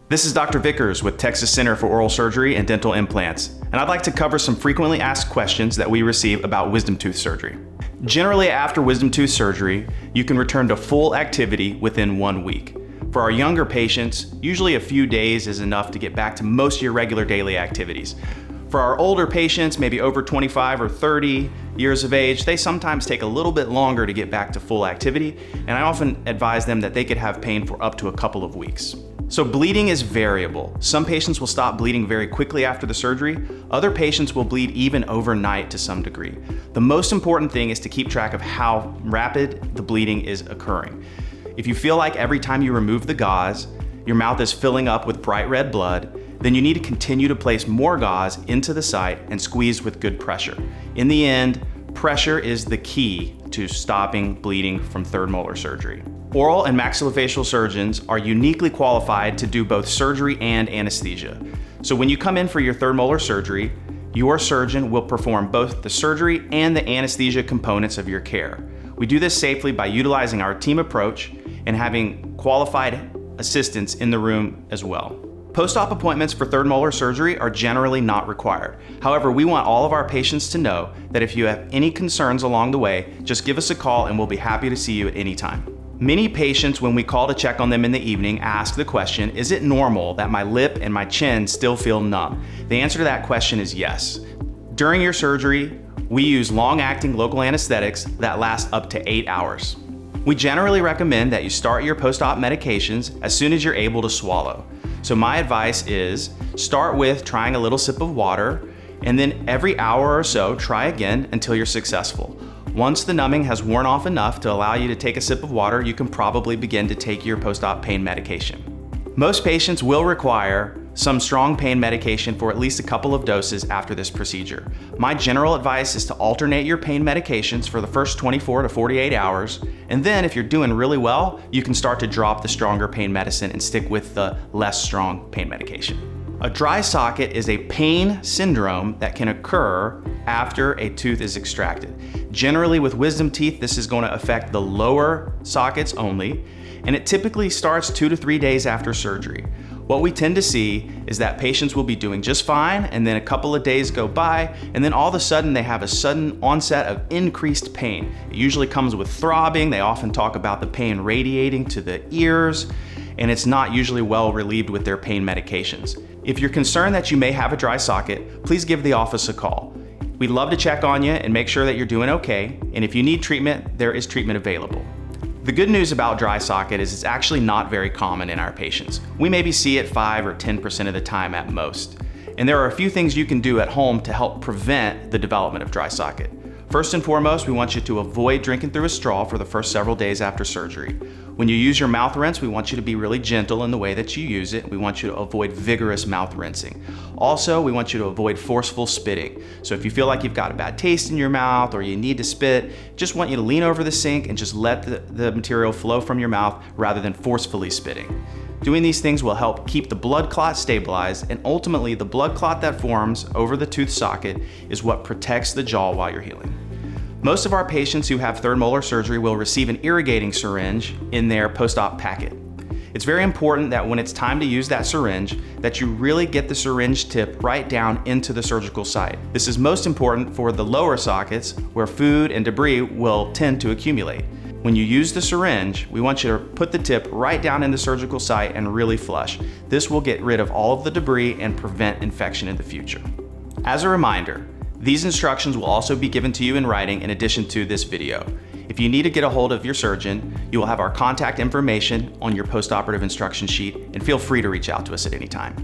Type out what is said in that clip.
This is Dr. Vickers with Texas Center for Oral Surgery and Dental Implants, and I'd like to cover some frequently asked questions that we receive about wisdom tooth surgery. Generally, after wisdom tooth surgery, you can return to full activity within 1 week. For our younger patients, usually a few days is enough to get back to most of your regular daily activities. For our older patients, maybe over 25 or 30 years of age, they sometimes take a little bit longer to get back to full activity, and I often advise them that they could have pain for up to a couple of weeks. So bleeding is variable. Some patients will stop bleeding very quickly after the surgery. Other patients will bleed even overnight to some degree. The most important thing is to keep track of how rapid the bleeding is occurring. If you feel like every time you remove the gauze, your mouth is filling up with bright red blood, then you need to continue to place more gauze into the site and squeeze with good pressure. In the end, pressure is the key to stopping bleeding from third molar surgery. Oral and maxillofacial surgeons are uniquely qualified to do both surgery and anesthesia. So when you come in for your third molar surgery, your surgeon will perform both the surgery and the anesthesia components of your care. We do this safely by utilizing our team approach and having qualified assistants in the room as well. Post-op appointments for third molar surgery are generally not required. However, we want all of our patients to know that if you have any concerns along the way, just give us a call and we'll be happy to see you at any time. Many patients, when we call to check on them in the evening, ask the question, is it normal that my lip and my chin still feel numb? The answer to that question is yes. During your surgery, we use long-acting local anesthetics that last up to 8 hours. We generally recommend that you start your post-op medications as soon as you're able to swallow. So my advice is start with trying a little sip of water, and then every hour or so, try again until you're successful. Once the numbing has worn off enough to allow you to take a sip of water, you can probably begin to take your post-op pain medication. Most patients will require some strong pain medication for at least a couple of doses after this procedure. My general advice is to alternate your pain medications for the first 24 to 48 hours, and then if you're doing really well, you can start to drop the stronger pain medicine and stick with the less strong pain medication. A dry socket is a pain syndrome that can occur after a tooth is extracted. Generally with wisdom teeth, this is going to affect the lower sockets only, and it typically starts 2 to 3 days after surgery. What we tend to see is that patients will be doing just fine, and then a couple of days go by, and then all of a sudden they have a sudden onset of increased pain. It usually comes with throbbing. They often talk about the pain radiating to the ears, and it's not usually well relieved with their pain medications. If you're concerned that you may have a dry socket, please give the office a call. We'd love to check on you and make sure that you're doing okay, and if you need treatment, there is treatment available. The good news about dry socket is it's actually not very common in our patients. We maybe see it 5 or 10% of the time at most. And there are a few things you can do at home to help prevent the development of dry socket. First and foremost, we want you to avoid drinking through a straw for the first several days after surgery. When you use your mouth rinse, we want you to be really gentle in the way that you use it. We want you to avoid vigorous mouth rinsing. Also, we want you to avoid forceful spitting. So if you feel like you've got a bad taste in your mouth or you need to spit, just want you to lean over the sink and just let the material flow from your mouth rather than forcefully spitting. Doing these things will help keep the blood clot stabilized, and ultimately the blood clot that forms over the tooth socket is what protects the jaw while you're healing. Most of our patients who have third molar surgery will receive an irrigating syringe in their post-op packet. It's very important that when it's time to use that syringe, that you really get the syringe tip right down into the surgical site. This is most important for the lower sockets where food and debris will tend to accumulate. When you use the syringe, we want you to put the tip right down in the surgical site and really flush. This will get rid of all of the debris and prevent infection in the future. As a reminder, these instructions will also be given to you in writing in addition to this video. If you need to get a hold of your surgeon, you will have our contact information on your postoperative instruction sheet, and feel free to reach out to us at any time.